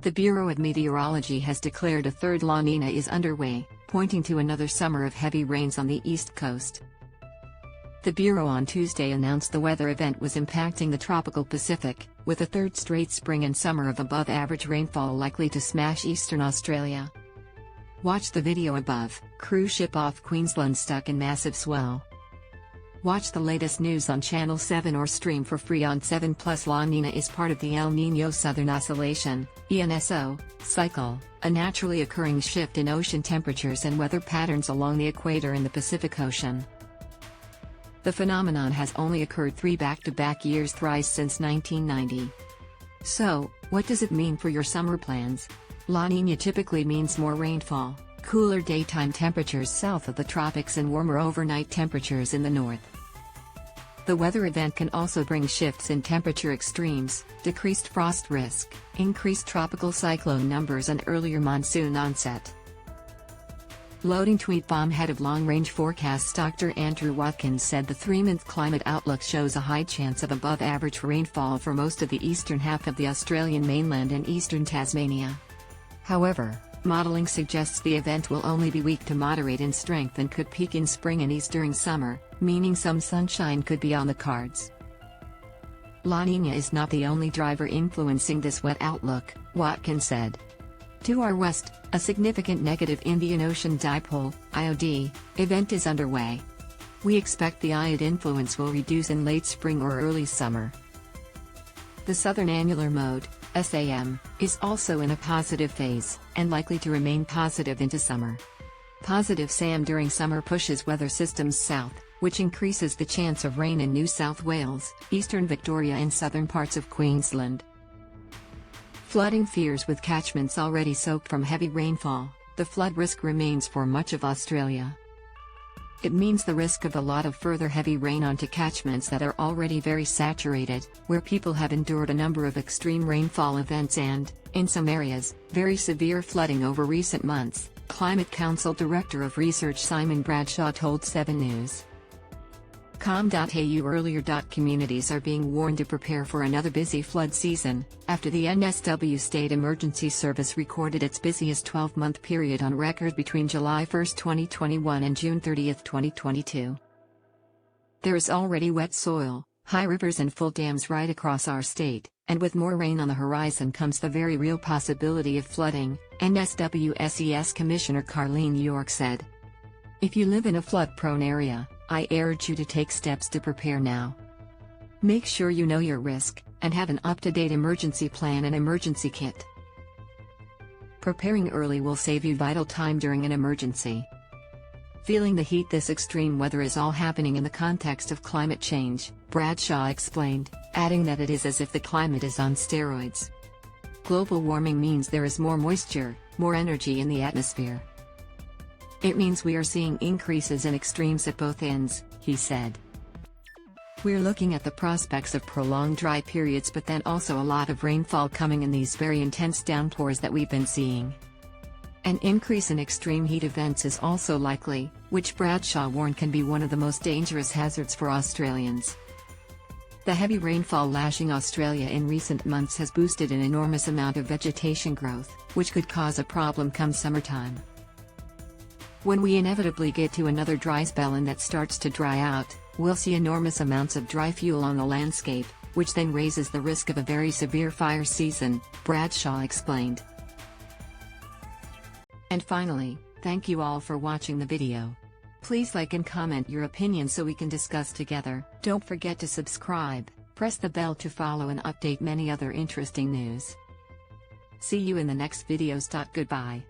The Bureau of Meteorology has declared a third La Nina is underway, pointing to another summer of heavy rains on the east coast. The Bureau on Tuesday announced the weather event was impacting the tropical Pacific, with a third straight spring and summer of above-average rainfall likely to smash eastern Australia. Watch the video above. Cruise ship off Queensland stuck in massive swell. Watch the latest news on Channel 7 or stream for free on 7+. La Nina is part of the El Nino-Southern Oscillation (ENSO) cycle, a naturally occurring shift in ocean temperatures and weather patterns along the equator in the Pacific Ocean. The phenomenon has only occurred 3 back-to-back years, thrice since 1990. So, what does it mean for your summer plans? La Niña typically means more rainfall, cooler daytime temperatures south of the tropics and warmer overnight temperatures in the north. The weather event can also bring shifts in temperature extremes, decreased frost risk, increased tropical cyclone numbers and earlier monsoon onset. Loading tweet bomb. Head of long-range forecasts Dr. Andrew Watkins said the 3-month climate outlook shows a high chance of above-average rainfall for most of the eastern half of the Australian mainland and eastern Tasmania. However, modelling suggests the event will only be weak to moderate in strength and could peak in spring and ease during summer, meaning some sunshine could be on the cards. La Niña is not the only driver influencing this wet outlook, Watkins said. To our west, a significant negative Indian Ocean Dipole (IOD) event is underway. We expect the IOD influence will reduce in late spring or early summer. The Southern Annular Mode (SAM) is also in a positive phase, and likely to remain positive into summer. Positive SAM during summer pushes weather systems south, which increases the chance of rain in New South Wales, eastern Victoria and southern parts of Queensland. Flooding fears. With catchments already soaked from heavy rainfall, the flood risk remains for much of Australia. It means the risk of a lot of further heavy rain onto catchments that are already very saturated, where people have endured a number of extreme rainfall events and, in some areas, very severe flooding over recent months, Climate Council Director of Research Simon Bradshaw told 7 News. Com.au earlier. Communities are being warned to prepare for another busy flood season, after the NSW State Emergency Service recorded its busiest 12-month period on record between July 1, 2021 and June 30, 2022. There is already wet soil, high rivers and full dams right across our state, and with more rain on the horizon comes the very real possibility of flooding, NSWSES Commissioner Carleen York said. If you live in a flood-prone area, I urge you to take steps to prepare now. Make sure you know your risk, and have an up-to-date emergency plan and emergency kit. Preparing early will save you vital time during an emergency. Feeling the heat. This extreme weather is all happening in the context of climate change, Bradshaw explained, adding that it is as if the climate is on steroids. Global warming means there is more moisture, more energy in the atmosphere. It means we are seeing increases in extremes at both ends, he said. We're looking at the prospects of prolonged dry periods, but then also a lot of rainfall coming in these very intense downpours that we've been seeing. An increase in extreme heat events is also likely, which Bradshaw warned can be one of the most dangerous hazards for Australians. The heavy rainfall lashing Australia in recent months has boosted an enormous amount of vegetation growth, which could cause a problem come summertime. When we inevitably get to another dry spell and that starts to dry out, we'll see enormous amounts of dry fuel on the landscape, which then raises the risk of a very severe fire season, Bradshaw explained. And finally, thank you all for watching the video. Please like and comment your opinion so we can discuss together. Don't forget to subscribe, press the bell to follow and update many other interesting news. See you in the next videos. Goodbye.